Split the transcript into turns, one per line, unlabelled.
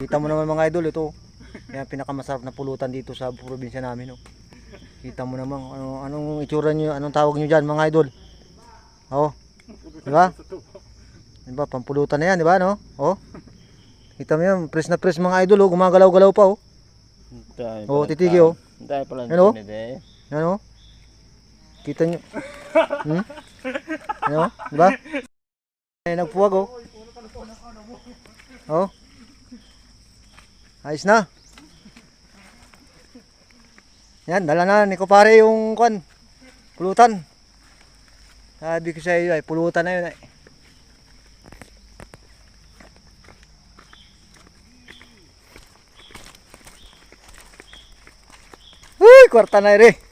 Kita mo naman mga idol, ito. Yan pinakamasarap na pulutan dito sa probinsya namin, oh. Kita mo naman anong itsura niyo, anong tawag niyo diyan, mga idol. Oh. Di ba? Di ba pampulutan na yan, di ba, no? Oh. Kita mo yan, press na press mga idol, oh, gumagalaw-galaw pa, oh. Oh, titigi, oh.
Dahil pala
Ano?
nito.
Ano? Kita niyo. Ano? Di ba? Ay, nagpuwag, oh. Oh. Ayos na. Yan, dala na ni Kupare yung pulutan. Sabi ko sa iyo ay pulutan na yun ay. Uy, kwarta na rin.